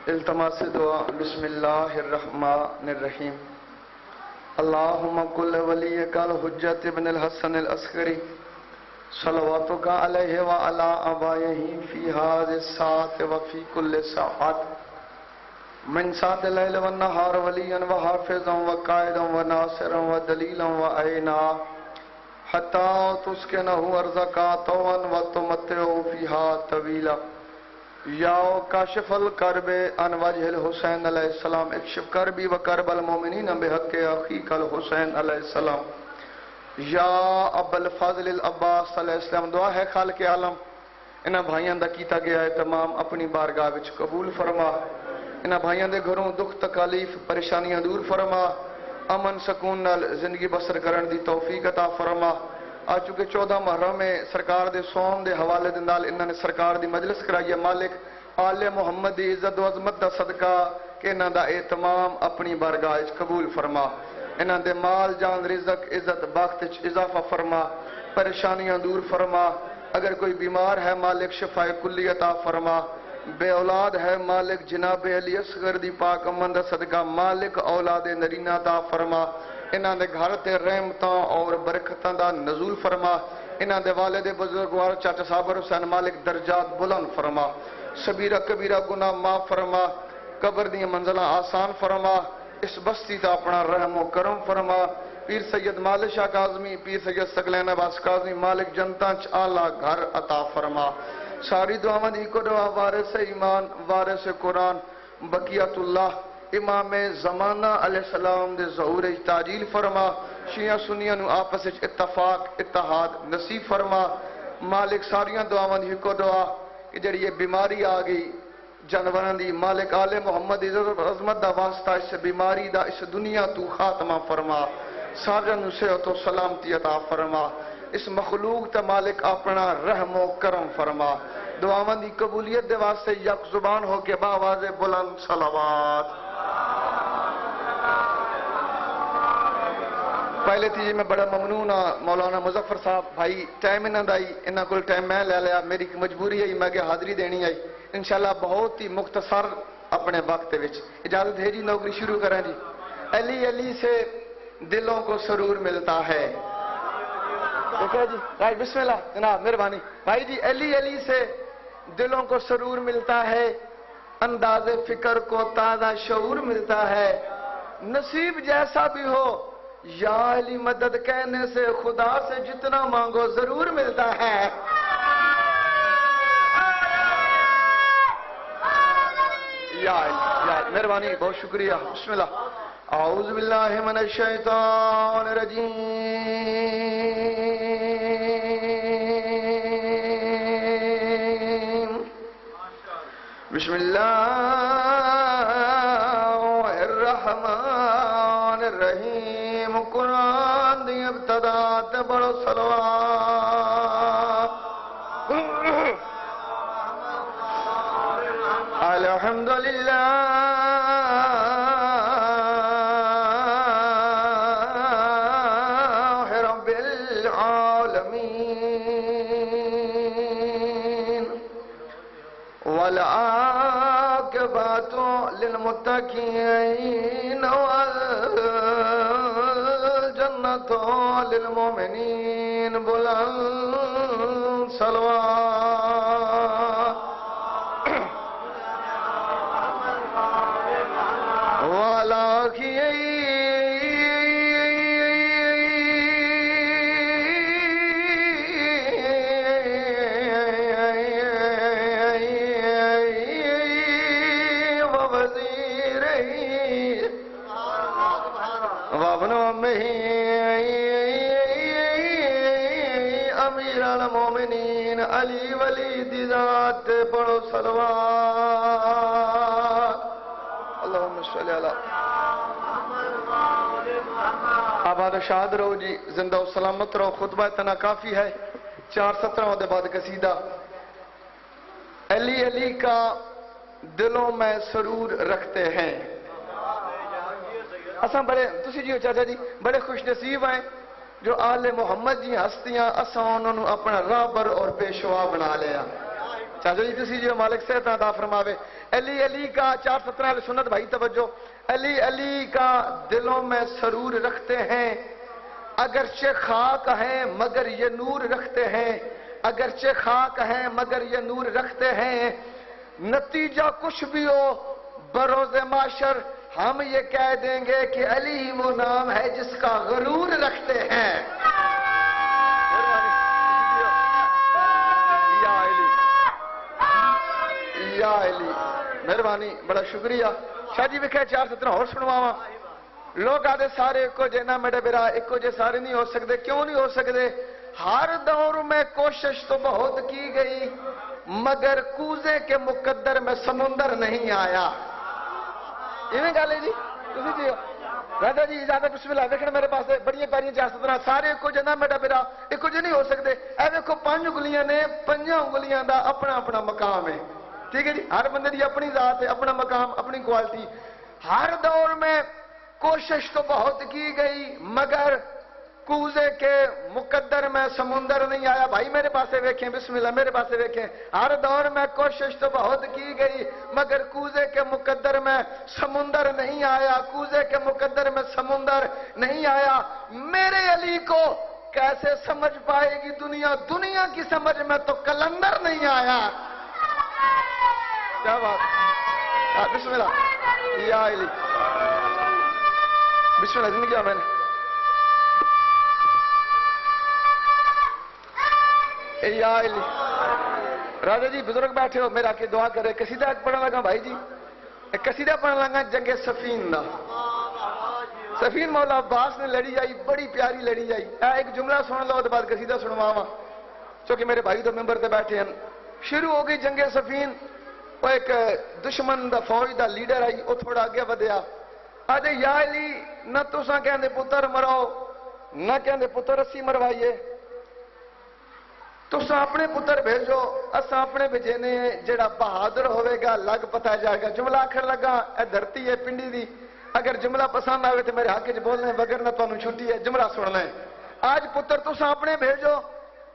التماس دعا بسم اللہ الرحمن الرحیم اللہم کل ولیک الحجت ابن الحسن العسکری صلواتک علیہ وعلا آبائہ فی ہذہ الساعۃ وفی کل ساعۃ من ساعۃ اللیل والنہار ولیا وحافظا وقائدا وناصرا ودلیلا وعینا حتی تسکنہ ارضک طوعا وتمتعہ فیہا طویلا یا کاشف الکرب عن وجہ الحسین علیہ السلام اکشف کربی و کرب المومنین بحق اخیک الحسین علیہ السلام یا ابا الفضل العباس علیہ السلام. دعا ہے خالق عالم انہاں بھائیاں دا کیتا گیا ہے تمام اپنی بارگاہ وچ قبول فرما. انہاں بھائیاں دے گھروں دکھ تکالیف پریشانیاں دور فرما. امن سکون نال زندگی بسر کرن دی توفیق عطا فرما. آ چکے 14 محرم میں سرکار دے سوم دے حوالے دے نال انہاں نے سرکار دی مجلس کرائی ہے. مالک آل محمد دی عزت و عظمت دا صدقہ کہ انہاں دا اہتمام اپنی بارگاہ وچ قبول فرما. انہاں دے مال جان رزق عزت بخت وچ اضافہ فرما. پریشانیاں دور فرما. اگر کوئی بیمار ہے مالک شفاء کلی عطا فرما. بے اولاد ہے مالک جناب علی اصغر دی پاک امن دا صدقہ مالک اولاد نرینہ عطا فرما. انہاں دے گھر تے رحمتاں اور برکتاں دا نزول فرما. انہاں دے والد بزرگوار چاچا صابر حسین مالک درجات بلند فرما. صغیرہ کبیرہ گناہ معاف فرما. قبر دی منزلہ آسان فرما. اس بستی تا اپنا رحم و کرم فرما. پیر سید مالک شاہ کاظمی پیر سید سگلین عباس کاظمی مالک جنتاں چ اعلی گھر عطا فرما. ساری دعاواں دی کو دعا وارث ایمان وارث قرآن بقیت اللہ امام زمانہ علیہ السلام دے ظہور تعجیل فرما. شیعہ سنیاں نو آپس وچ اتفاق اتحاد نصیب فرما. مالک ساریاں دعاواں دی کو دعا کہ جڑی یہ بیماری آ گئی جانوراں دی مالک آل محمد عزت عظمت دا واسطہ اس بیماری دا اس دنیا تو خاتمہ فرما. ساریاں نو صحت و سلامتی عطا فرما. اس مخلوق تے مالک اپنا رحم و کرم فرما. دعاواں دی قبولیت دے واسطے یک زبان ہو کے باواز بلند صلوات. پہلے تھی میں بڑا ممنون ہاں مولانا مظفر صاحب بھائی ٹائم انہاں دا انہاں کول ٹائم میں لے لیا. میری مجبوری ہے میں کہ حاضری دینی ہے انشاءاللہ بہت ہی مختصر اپنے وقت وچ. اجازت ہے جی نوکری شروع کریں جی. علی علی سے دلوں کو سرور ملتا ہے. دیکھیں جی بھائی بسم اللہ جناب مہربانی بھائی جی. علی علی سے دلوں کو سرور ملتا ہے. انداز فکر کو تازہ شعور ملتا ہے. نصیب جیسا بھی ہو یا علی مدد کہنے سے خدا سے جتنا مانگو ضرور ملتا ہے. یا علی مہربانی بہت شکریہ. بسم اللہ. اعوذ باللہ من الشیطان الرجیم. بسم اللہ الرحمن الرحیم. قرآن دی ابتدا تے بڑو صلوات. الحمدللہ رب العالمین والعاقبۃ للمتقین والجنۃ للمؤمنین. بلند صلوات. امیر المومنین علی ولی دی ذات پڑھو صلوات. اللہم صلی علی آباد و شاد رہو جی زندہ و سلامت رہو. خطبہ اتنا کافی ہے. 4:17 دے بعد قصیدہ. علی علی کا دلوں میں سرور رکھتے ہیں. اساں بڑے تسی جی چاچا جی بڑے خوش نصیب ہیں جو آل محمد جی ہستیاں اساں انہوں اپنا رابر اور پیشوا بنا لیا. چاچا جی تسی جو مالک صحت عطا فرماوے. علی علی کا 417 اہل سنت بھائی توجہ. علی علی کا دلوں میں سرور رکھتے ہیں، اگرچہ خاک ہیں مگر یہ نور رکھتے ہیں، اگرچہ خاک ہیں مگر یہ نور رکھتے ہیں. نتیجہ کچھ بھی ہو بروز معاشر ہم یہ کہہ دیں گے کہ علی ہی وہ نام ہے جس کا غرور رکھتے ہیں. یا علی مہربانی بڑا شکریہ. شاہ جی وکھے 417 اور سنواواں. لوگ آدھے سارے ایکو جے نہ میرے برا ایکو جے سارے نہیں ہو سکتے. کیوں نہیں ہو سکتے؟ ہر دور میں کوشش تو بہت کی گئی مگر کوزے کے مقدر میں سمندر نہیں آیا. ایویں گل ہے جی تسی جی راجا جی اجازت بسم اللہ دیکھنا میرے پاس بڑی پیاریاں 417 سارے ایکو جے نہ میرا برا ایکو جے نہیں ہو سکتے. اے دیکھو 5 انگلیاں نے 5 انگلیاں دا اپنا اپنا مقام ہے. ٹھیک ہے جی ہر بندے دی اپنی ذات ہے اپنا مقام اپنی کوالٹی. ہر دور میں کوشش تو بہت کی گئی مگر کوزے کے مقدر میں سمندر نہیں آیا. بھائی میرے پاس ویکھیں بسم اللہ میرے پاس ویکھیں. ہر دور میں کوشش تو بہت کی گئی مگر کوزے کے مقدر میں سمندر نہیں آیا. کوزے کے مقدر میں سمندر نہیں آیا. میرے علی کو کیسے سمجھ پائے گی دنیا؟ دنیا کی سمجھ میں تو کلندر نہیں آیا. کیا بات. بسم اللہ یا علی بسم اللہ زندگی میں نے یا علی. راجا جی بزرگ بیٹھے ہو میرا کہ دعا کرے. قصیدہ پڑھنے لگا بھائی جی ایک قصیدہ پڑھنے لگا جنگ صفین دا. صفین مولا عباس نے لڑی آئی بڑی پیاری لڑی آئی. ایک جملہ سن لو بعد قصیدہ سنواواں چونکہ میرے بھائی تو ممبر تے بیٹھے ہیں. شروع ہو گئی جنگ صفین. وہ ایک دشمن دا فوج دا لیڈر آئی وہ تھوڑا آگے ودیا. آدھے یا علی نہ تساں کہندے پتر مراؤ نہ کہندے پتر اسی مروائیے. تساں اپنے پتر بھیجو اساں اپنے بھیجنے جڑا بہادر ہوئے گا لگ پتا جائے گا. جملہ آخر لگا اے دھرتی ہے پنڈی دی اگر جملہ پسند آئے تو میرے حق چ بولنے بغیر نہ تانوں چھٹی ہے. جملہ سننا ہے. آج پتر تساں اپنے بھیجو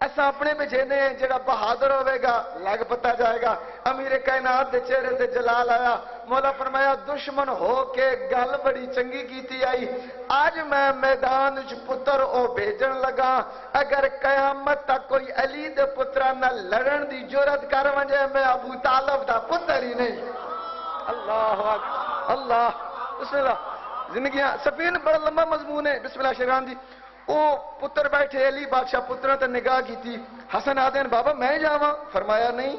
اساں اپنے بھیجنے جڑا بہادر ہوئے گا لگ پتا جائے گا. امیر کائنات دے چہرے تے جلال آیا. مولا فرمایا دشمن ہو کے گل بڑی چنگی کیتی آئی. آج میں میدان چ پتر او بھیجن لگا. اگر قیامت تک کوئی علی دے پترا نہ لڑن دی جرت کر ونجے میں ابو طالب دا پتر ہی نہیں. اللہ اکبر اللہ بسم اللہ. زندگیاں سفین بڑا لمبا مضمون ہے. بسم اللہ شیران جی. او پتر بیٹھے علی بادشاہ پتروں تے نگاہ کی تھی. حسن آدھے بابا میں جاواں؟ فرمایا نہیں.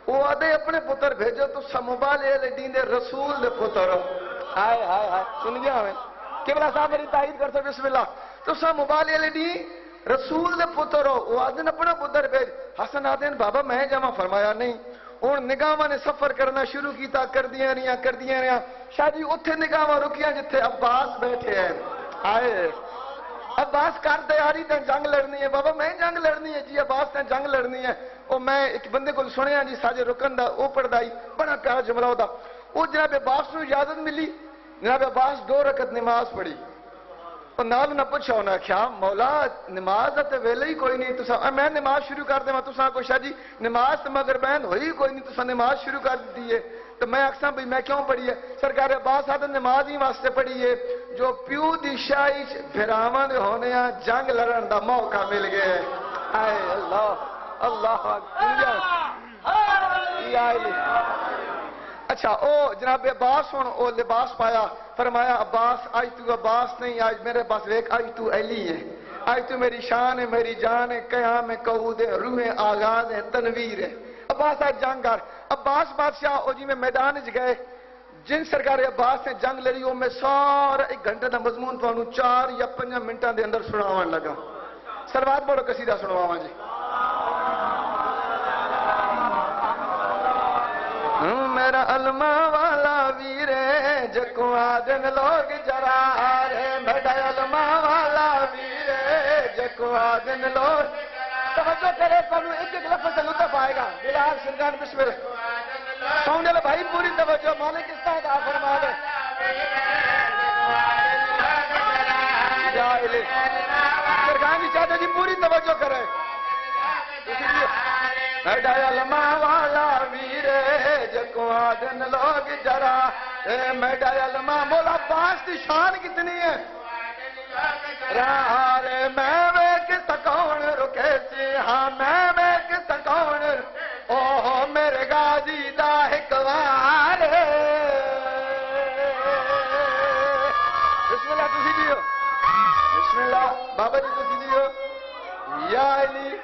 وہ آدھے اپنے پتر بھیجو تو سموبال دین دے رسول دے پتر ہو. ہائے ہائے ہائے سن گیا ہمیں قبلہ صاحب میری تائید کر سو. بسم اللہ. تو سموبال رسول دے پتر ہو. وہ آدھے اپنا پتر بھیج. حسن آدھے بابا میں جاواں؟ فرمایا نہیں. ہوں نگاہاں نے سفر کرنا شروع کیتا کر دیا رہا. شاہ جی اتنے نگاہاں رکیاں جتھے عباس بیٹھے ہیں. آئے عباس کر تیاری تے جنگ لڑنی ہے. بابا میں جنگ لڑنی ہے جی. عباس تے جنگ لڑنی ہے. وہ میں ایک بندے کو سنیا جی ساجے رکن دا وہ پڑھدائی بڑا پیارا جملہ ہوتا. وہ جناب عباس نو اجازت ملی. جناب عباس 2 رکعت نماز پڑھی. اور نال نہ پوچھا انہاں کیا مولا نماز تے ویلے ہی کوئی نہیں. تساں میں نماز شروع کر دے تساں کو شاہ جی نماز تے مگر بہن ہوئی کوئی نہیں تساں نماز شروع کر دی ہے. تو میں اکثر بھئی میں کیوں پڑھی ہے؟ سرکار عباس آدھے نماز ہی واسطے پڑھی ہے جو پیو دی شاہی بھراواں دے ہونے جنگ لڑن دا موقع مل گیا. اے اللہ اللہ اکبر. اچھا او جناب عباس ہوں او لباس پایا. فرمایا عباس آج تو عباس نہیں آج میرے پاس ویک آج تو علی ہے. آج تو میری شان ہے میری جان ہے قیام ہے قعود ہے روح آغاز ہے تنویر ہے. عباس آج جنگ کر. عباس بادشاہ او جی میں میدان چ گئے جن سرکار عباس نے جنگ لڑی وہ میں سارا 1 گھنٹے دا مضمون تانوں 4 یا 5 منٹاں دے اندر سناون لگا. سلوات بولو قصیدہ سنواواں جی. میرا علما والا ویرے جکو آدن لوگ جرا رے. میرا علما والا ویرے جکو آدن لوگ. توجہ کرے تانوں ایک لفظ لطف آئے گا. بلال سرگان بسم اللہ. سونے لے بھائی پوری توجہ مالک اس طرح عطا فرما دے. یا الہی سرگان جی چاہتے جی پوری توجہ کرے. میڈا علما والا ویرے جکو آدن لوگ جرا میڈا علما مولا عباس کی شان کتنی ہے رارے میں ویک تکون رکے سی ہاں میں ویک تکون اوہ میرے غازی دا حکوار بسم اللہ تسی دیو بسم اللہ بابا جی تسی دیو یا علی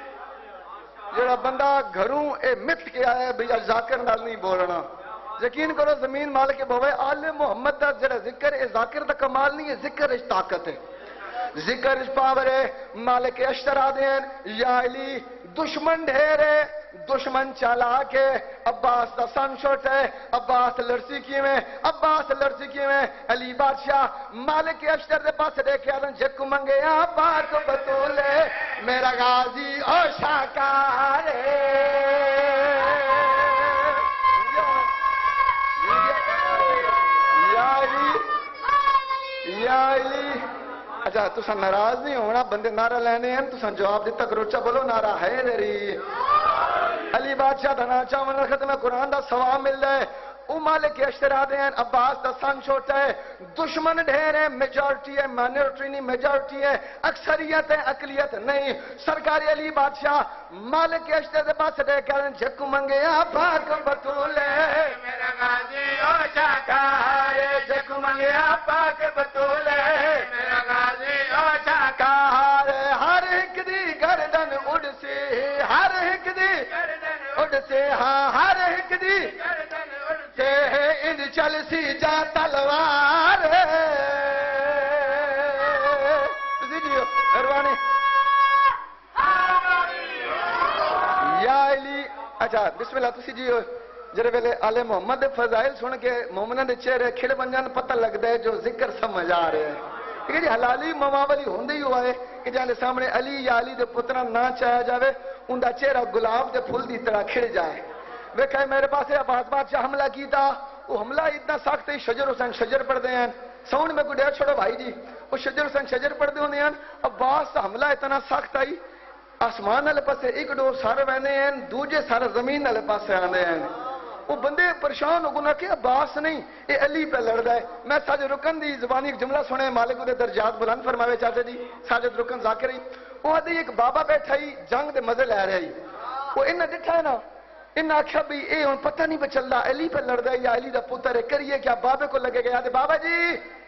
جڑا بندہ گھروں اے مت کے آیا ہے بھئی ذاکر نال نہیں بولنا یقین کرو زمین مالک بھوے آل محمد دا جڑا ذکر اے ذاکر دا کمال نہیں ہے ذکر اس طاقت ہے ذکر اس پاور ہے مالک اشترا دین یا علی دشمن ڈھیرے دشمن چالا کے عباس دا سن چھوٹ ہے عباس لرسی کی میں عباس لرسی کی میں علی بادشاہ مالک اشتر دے پاس دیکھے آدن جک منگے پاک بطولے میرا غازی او شاکارے یا علی اچھا تسا ناراض نہیں ہونا بندے نعرہ لینے ہیں تسا جواب دیتا کروچا بولو نعرہ ہے دری علی بادشاہ دھنا چاہوں نے ختم قرآن دا ثواب مل جائے او مالک اشترا دیں عباس دا سن چھوٹا ہے دشمن ڈھیر ہے میجورٹی ہے مائنورٹی نہیں میجورٹی ہے اکثریت ہے اقلیت نہیں سرکاری علی بادشاہ مالک اشتر دے پاس دے کرن جھک منگے پاک بطولے میرا غازی او شاکارے جھک منگے پاک بطولے میرا غازی او شاکارے ہر ایک دی گردن اڑ سے ہر ایک دی اڑ سے ہاں ہر ایک دی ان چل سی جا تلوار یا علی اچھا بسم اللہ تسی جی جڑے ویلے آل محمد دے فضائل سن کے مومناں دے چہرے کھڑ بن جان پتہ لگدا ہے جو ذکر سمجھ آ رہے ہیں ٹھیک ہے جی حلالی مواولی ہوندی ہی ہوا ہے کہ جانے سامنے علی یا علی دے پترا نہ چاہیا جاوے ان دا چہرہ گلاب دے پھول دی طرح کھڑ جائے ویکھا میرے پاس عباس بادشاہ حملہ کیتا وہ حملہ اتنا سخت ہے شجر حسین شجر پڑھ دے ہیں ساؤنڈ میں کوئی ڈیر چھوڑو بھائی جی وہ شجر حسین شجر پڑھ دے ہونے ہیں عباس کا حملہ اتنا سخت آئی آسمان والے پاسے ایک ڈور سارے بہنے ہیں دوجے سارے زمین والے پاسے آنے ہیں وہ بندے پریشان ہو گنا کہ عباس نہیں یہ علی پہ لڑدا ہے میں ساجد رکن دی زبانی ایک جملہ سنے مالک دے درجات بلند فرماوے چاچا جی ساجد رکن ذاکری وہ آدھی ایک بابا بیٹھا ہی جنگ دے مزے لے رہے ہی وہ انہیں ڈٹھا ہے نا انہیں آکھا بھی اے ان پتہ نہیں بچلدا علی پہ لڑدا ہے یا علی دا پتر ہے کریے کیا بابے کو لگے گیا دے بابا جی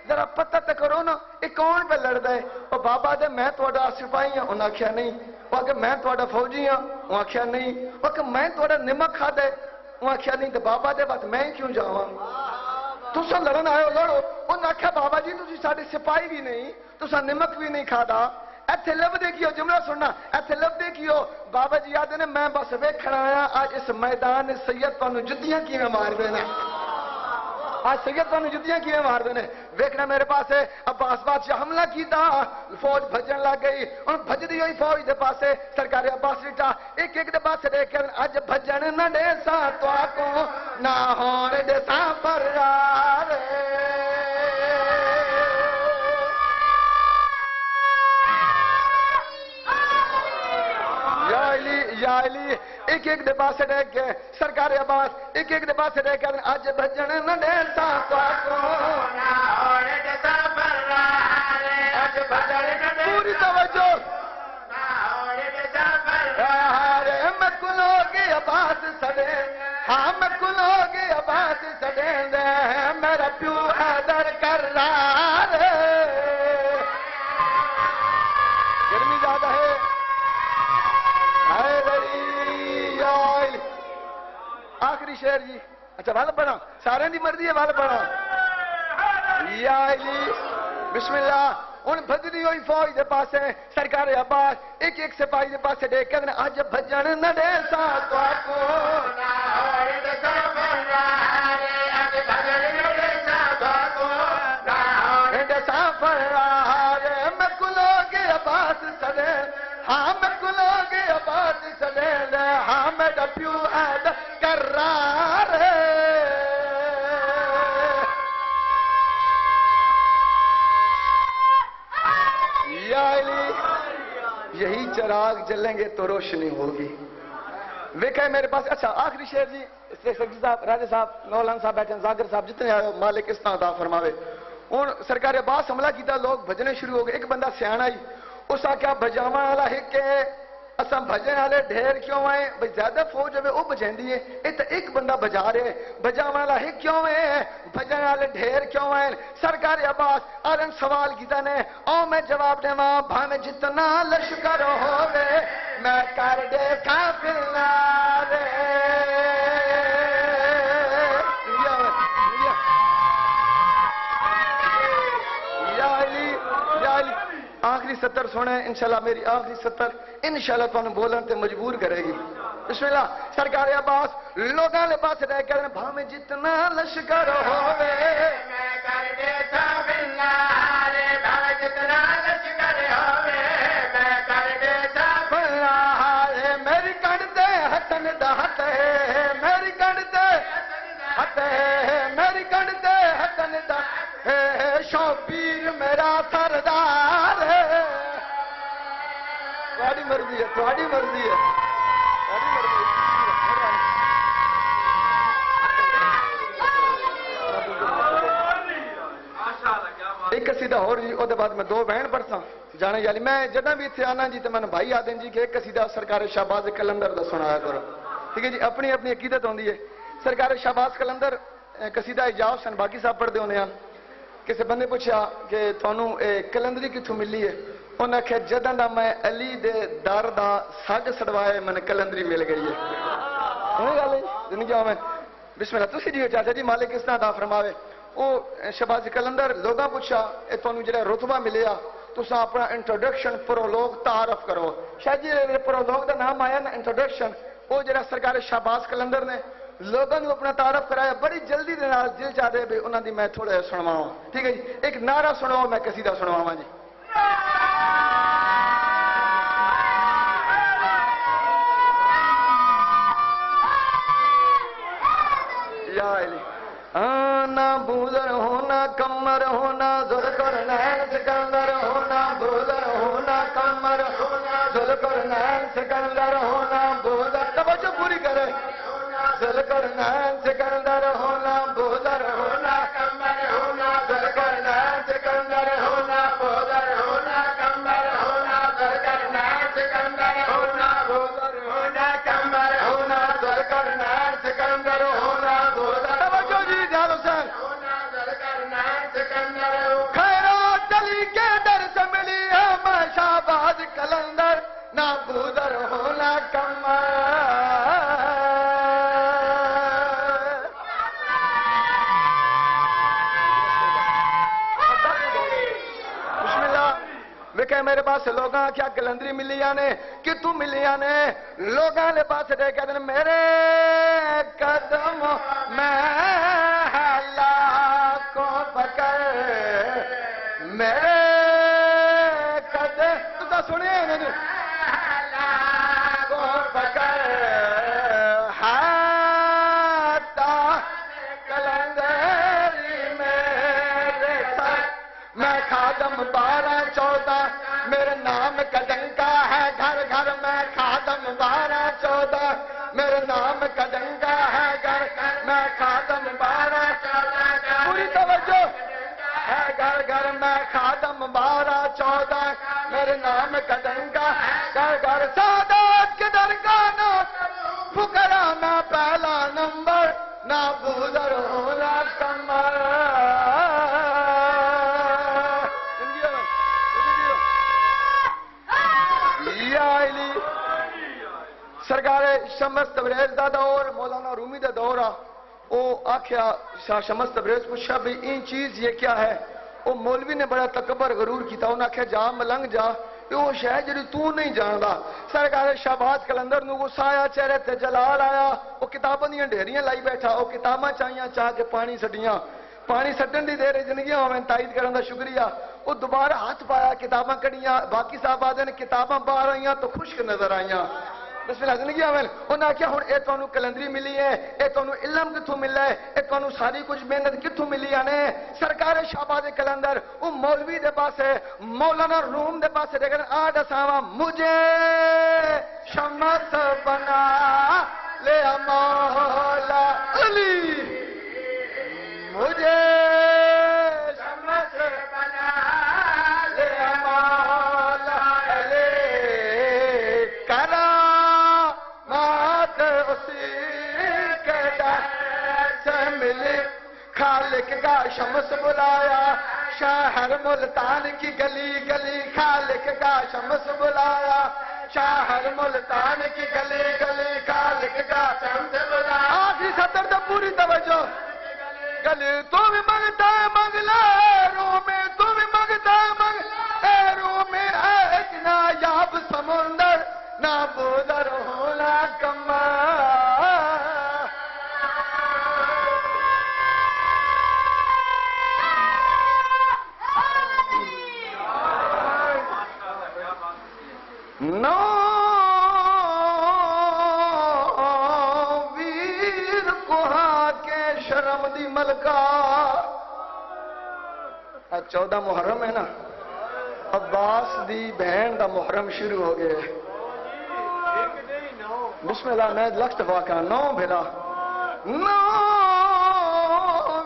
ذرا پتہ تے کرو نا یہ کون پہ لڑدا ہے اور بابا دے میں تہاڈا سپاہی ہوں انہیں آکھیا نہیں وہ کہ میں تہاڈا فوجی ہوں وہ آکھیا نہیں وہ کہ میں تہاڈا نمک کھادا ہے وہ آکھیا نہیں تے بابا دے بات میں کیوں جاواں تساں لڑن آئے ہو لڑو انہیں آکھیا بابا جی تسی ساڈے سپاہی بھی نہیں تساں نمک بھی نہیں کھادا ایتھے لب دے کیو جملہ سننا ایتھے لب دے کیو بابا جی آدھے نے میں بس ویکھنا آیا آج اس میدان سید پانو جدیاں کیویں مار دینے آج سید پانو جدیاں کیویں مار دینے ویکھنا میرے پاس ہے عباس بادشاہ حملہ کیتا فوج بھجن لگ گئی ان بھج دی ہوئی فوج دے پاسے سرکار عباس ریٹا ایک ایک دے پاسے دے کے اج بھجن نہ دے سا تو آکو نہ ہون دے سا فرار یا علی ایک ایک دے پاسے دے کے سرکار عباس ایک ایک دے پاسے دے کے اج بھجن نہ دے سا تو آکو نہ ہون دے سا فرار اج بھجن نہ دے پوری توجہ نہ ہون دے سا فرار میں کلو کے عباس سڑے ہاں میں کلو کے عباس سڑے دے میرا پیو حیدر کرار گرمی زیادہ ہے آخری شعر جی اچھا وال پڑھا سارے دی مرضی ہے وال پڑھا یا علی بسم اللہ ان بھجدی ہوئی فوج دے پاسے سرکار عباس ایک ایک سپاہی دے پاسے دے کے اج بھجن نہ دے سا تو آکو نہ ہون دے سا فرار اج بھجن نہ دے سا تو آکو نہ ہون دے سا فرار میں کلو کے عباس سدے ہاں میں کلو کے عباس سدے ہاں میں ڈپیو ایڈ کرار یا علی یہی چراغ چراغ جلیں گے تو روشنی ہوگی. ویکھے میرے پاس. اچھا آخری شعر جی, سیکرٹری صاحب, راجہ صاحب, نولان صاحب بیٹھے, زاگر صاحب, جتنے آئے مالک اس طرح عطا فرماوے. ہوں سرکار عباس حملہ کیتا, لوگ بھجنے شروع ہو گئے. ایک بندہ سیاح آئی, اس آخیا بجاواں والا ہک ہے, اساں بھجن والے ڈھیر کیوں آئے؟ بھائی زیادہ فوج ہوئے وہ بجیندی ہے, یہ تو ایک بندہ بجا رہے, بجاواں والا ہک کیوں ہے, بھجن والے ڈھیر کیوں آئے؟ سرکار عباس آرن سوال کیتا نے, او میں جواب دیواں, بھاویں جتنا لشکر ہووے میں کر دے کافر نارے. آخری ستر سونے انشاءاللہ, میری آخری ستر انشاءاللہ تو انہوں بولن تے مجبور کرے گی. بسم اللہ. سرکار عباس لوگاں لے پاس رہ کر بھاویں جتنا لشکر ہووے میں کر دے کافر نارے, بھاویں جتنا لشکر ہووے میں کر دے کافر نارے. میری کن تے ہتن دا ہت ہے, میری کن تے ہت ہے, میری کن تے ہتن دا ہے, شوبیر میرا سردار ہے. تھوڑی مرضی ہے, تھوڑی مرضی ہے, تھوڑی مرضی ہے. ایک قصیدہ اور جی, وہ بعد میں دو بہن پڑھتا جانے والی. میں جدہ بھی اتنے آنا جی تو میں نے بھائی آدھیں جی کہ ایک قصیدہ سرکار شہباز قلندر دا سنایا کرو. ٹھیک ہے جی, اپنی اپنی عقیدت ہوندی ہے. سرکار شہباز قلندر قصیدہ اجاز سن, باقی صاحب پڑھ دے ہونے ہیں. کسی بندے پوچھا کہ تھانوں کلندری کتھوں ملی ہے؟ انہوں نے کہا جدہ دا میں علی دے در دا ساگ سڑوائے میں نے کلندری مل گئی ہے. انہیں گا لیں زندگی میں بسم اللہ. تسی جی چاچا جی مالک اس طرح عطا فرماوے. وہ شہباز قلندر لوگاں پوچھا اے تھانوں جڑا رتبہ ملیا تساں اپنا انٹروڈکشن پرولوگ تعارف کرو. شاید جی پرولوگ دا نام آیا نا انٹروڈکشن, وہ جڑا سرکار شہباز قلندر نے لوگوں نے اپنا تعارف کرایا. بڑی جلدی دے نال دل چاہتے بھی انہوں نے میں تھوڑا سنواؤں. ٹھیک ہے جی, ایک نعرہ سنواؤں, میں قصیدہ سنواؤں جی. یا علی نہ بوزر ہونا کمر ہونا ذوالفقار نین سکندر ہونا, بوزر ہونا کمر ہونا ذوالفقار نین سکندر ہونا, بوزر توجہ پوری کرے, ذوالفقار نین سکندر ہونا, بوزر ہونا کمر ہونا, ذوالفقار نین سکندر ہونا, بوزر ہونا کمر ہونا, ذوالفقار نین سکندر ہونا, بوزر ہونا کمر ہونا, ذوالفقار نین سکندر ہونا, بوزر. توجہ جی جلال حسین ہونا, ذوالفقار نین سکندر ہونا. خیرات علی کے در سے ملی ہے میں شہباز قلندر, نہ بوزر ہونا کمر. کہ میرے پاس لوگاں کیا کلندری ملیاں نے کہ تو ملیاں نے لوگاں لے پاس دے کہتے ہیں میرے قدم میں اللہ کو پکڑ, میرے قدم تو سنیے اللہ کو پکڑ ہاتا کلندری میرے ساتھ میں خادم 12-14 میرے نام کا ڈنکا ہے گھر گھر میں خادم 12-14 میرے نام کا ڈنکا ہے گھر گھر میں خادم 12-14 پوری توجہ ہے گھر گھر میں خادم 12-14 میرے نام کا ڈنکا گھر گھر سادات کے درگاہ فقراء میں پہلا نمبر نہ بوزر ہونا کمر. سرکار شمس تبریز دا دور مولانا رومی دا دور آ, او آکھیا شمس تبریز پوچھا بھی این چیز یہ کیا ہے؟ او مولوی نے بڑا تکبر غرور کیتا, انہوں نے آکھیا جا ملنگ جا, یہ وہ شہ جڑی تو نہیں جاندا. سرکار شہباز قلندر نو غصہ آیا, چہرے تے جلال آیا, وہ کتاباں دیاں ڈھیریاں لائی بیٹھا, وہ کتاباں چاہیاں چاہ کے پانی سٹیاں, پانی سٹن دی دیر زندگی ہوئے تائید کرن دا شکریہ. وہ دوبارہ ہاتھ پایا, کتاباں کڑیاں, باقی صاحب آدھے نے کتاباں باہر آئیاں تو خشک نظر آئیاں. بسم اللہ زندگی عمل انہاں کیا ہن اے تانوں کیلنڈری ملی ہے اے تانوں علم کتھوں ملا ہے اے تانوں ساری کچھ محنت کتھوں ملی ہے نے سرکار شہباز کلندر او مولوی دے پاسے مولانا روم دے پاسے لیکن آ دساواں مجھے شمس بنا لے مولا علی مجھے شمس بنا لے مولا علی کرامات اسی کے در سے ملی خالق کا شمس بلایا شہر ملتان کی گلی گلی خالق کا شمس بلایا شہر ملتان کی گلی گلی خالق کا شمس بلایا آخری سطر تو پوری توجہ گلی تو بھی مانگتا ہے مانگ لے رو میں تو بھی مانگتا ہے مانگ اے رو میں ایک نایاب سمندر نہ بودر ہونا کما نو ویر کوہا کے شرم دی ملکہ 14 محرم ہے نا عباس دی بہن دا محرم شروع ہو گئے بسم اللہ میں لکھت واقعہ نو بھیرا نو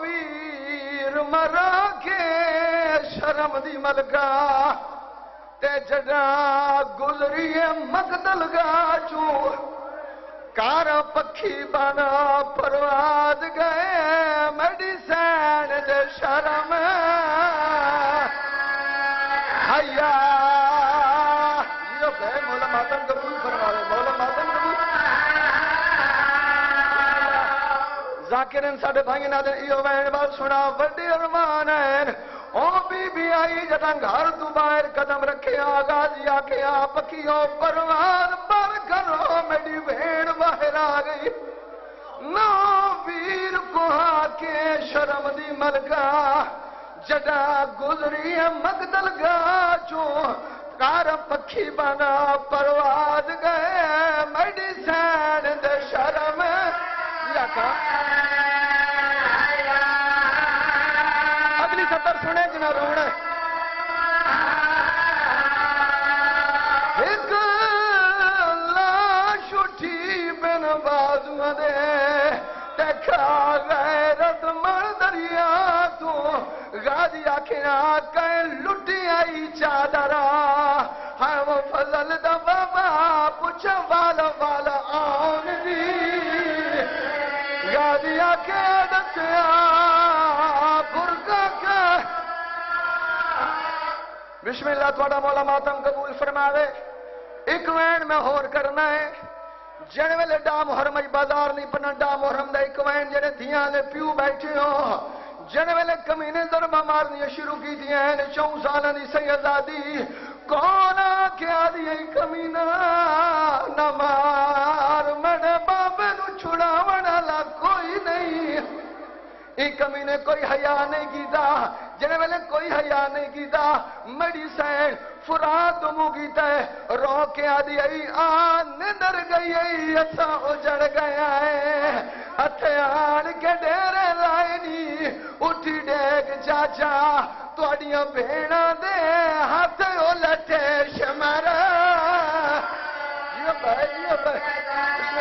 ویر مرا کے شرم دی ملکہ تے جڑا گزری مقتل گا چو کارا پکھی بنا پرواز گئے میڈیسین دے شرم حیا یہ کہ مولا ماتم قبول فرمائے مولا ماتم قبول ذاکرین ساڑھے بھائیں نہ دے ایو وین بات سنا وڈی ارمان ہے او بی بی آئی جتا گھر تو باہر قدم رکھے آگا جیا کے پکیوں پروان پر کرو میری بھیڑ باہر آ گئی نو ویر کو کے شرم دی ملکہ جڑا گزری مقتل گا چو کار پکھی بنا پرواز گئے میڈیسین دے شرم یا کا اگلی سطر سنے جنا روڑے ایک لاش اٹھی بن بازو دے دیکھا غیرت مر دریا تو غازی آکھنا کہیں لٹی آئی چادرہ ہے وہ فضل دا بابا پوچھا والا والا آن دی غازی آکھے دسیا بسم اللہ تھوڑا مولا ماتم قبول فرماوے ایک وین میں ہور کرنا ہے جن ویلے ڈا محرم بازار نہیں پنا ڈا محرم دا ایک وین جنے دھیاں لے پیو بیٹھے ہو جن ویلے کمینے ضربہ مارنی شروع کی دیا ہے 4 سالہ دی سیدادی کون کیا دی کمینہ نہ مار مڑے بابے نو چھڑا وڑا کوئی نہیں ایک کمینے کوئی حیا نہیں کیتا جنے ویلے کوئی حیا نہیں کیتا میڈیسین فرات مو کیتا ہے رو کے آدھی آئی آن در گئی آئی ایسا اجڑ گیا ہے ہتھے آن کے ڈیرے لائنی اٹھی ڈیگ چاچا تو اڈیاں بھیڑا دے ہاتھ اولٹے شمر یہ بھائی بسم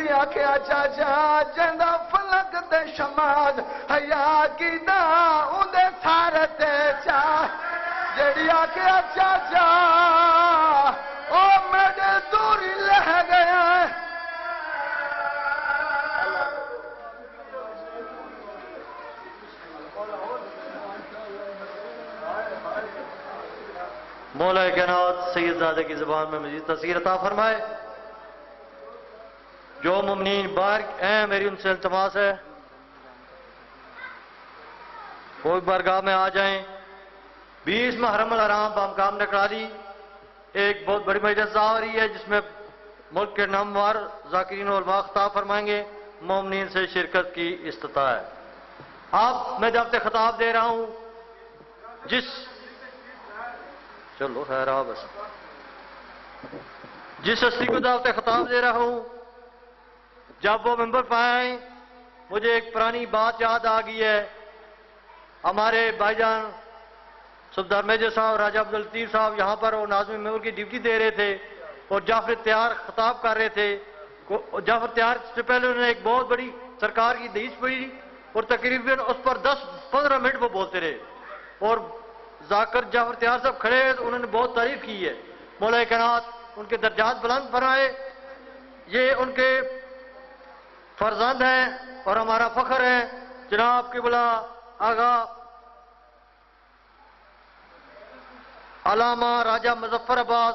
اللہ کیا چاچا جندہ فلک تے شماد حیا کی دا اندے سارے تے چاہ جڑی آکیا چاچا او میرے دوری لہ گیا مولا کائنات سید زادہ کی زبان میں مزید تذکیر عطا فرمائے جو ممنین باہر ہیں میری ان سے التماس ہے کوئی بارگاہ میں آ جائیں 20 محرم الحرام پہ ہم کام نے کرا دی ایک بہت بڑی مجلس آ رہی ہے جس میں ملک کے نامور ذاکرین و علماء خطاب فرمائیں گے، مومنین سے شرکت کی استطاع ہے۔ اب میں دعوت خطاب دے رہا ہوں چلو خیر بس جس ہستی کو دعوت خطاب دے رہا ہوں، جب وہ ممبر پہ آئیں مجھے ایک پرانی بات یاد آ گئی ہے۔ ہمارے بھائی جان صفدر میجر صاحب، راجہ عبداللطیف صاحب یہاں پر وہ ناظم ممبر کی ڈیوٹی دے رہے تھے اور جعفر تیار خطاب کر رہے تھے۔ جعفر تیار سے پہلے انہوں نے ایک بہت بڑی سرکار کی حدیث پڑھی اور تقریباً اس پر 10-15 منٹ وہ بولتے رہے، اور ذاکر جعفر تیار صاحب کھڑے تو انہوں نے بہت تعریف کی ہے۔ مولا کائنات ان کے درجات بلند فرمائے، یہ ان کے فرزند ہیں اور ہمارا فخر ہے۔ جناب قبلہ آغا علامہ راجہ مظفر عباس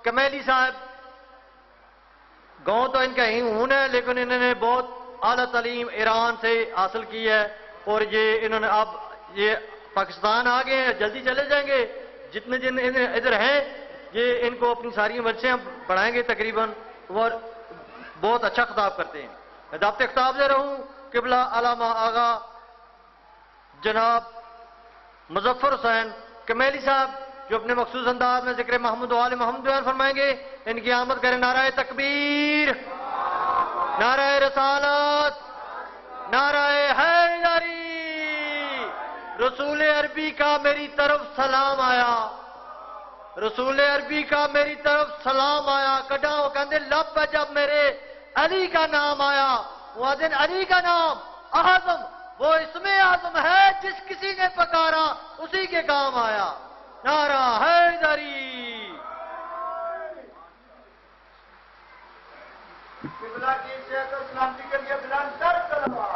کمیلی صاحب، گاؤں تو ان کا ہی ہون ہے لیکن انہوں نے بہت اعلیٰ تعلیم ایران سے حاصل کی ہے، اور یہ انہوں نے اب یہ پاکستان آ گئے ہیں، جلدی چلے جائیں گے۔ جتنے جن ادھر ہیں یہ ان کو اپنی ساری مدرسیں پڑھائیں گے تقریباً، اور بہت اچھا خطاب کرتے ہیں۔ میں دعوت خطاب دے رہا ہوں قبلہ علامہ آغا جناب مظفر حسین کمیلی صاحب، جو اپنے مخصوص انداز میں ذکر محمد و آل محمد بیان فرمائیں گے۔ ان کی آمد کریں نعرہ تکبیر، نعرہ رسالت، نعرہ حیدری۔ رسول عربی کا میری طرف سلام آیا، رسول عربی کا میری طرف سلام آیا۔ کڈا وہ کہندے لب جب میرے علی کا نام آیا، وہ دن علی کا نام اعظم، وہ اسم اعظم ہے جس کسی نے پکارا اسی کے کام آیا۔ نعرہ حیدری۔ قبلہ کی صحت و سلامتی کے لیے بلند تر صلوات۔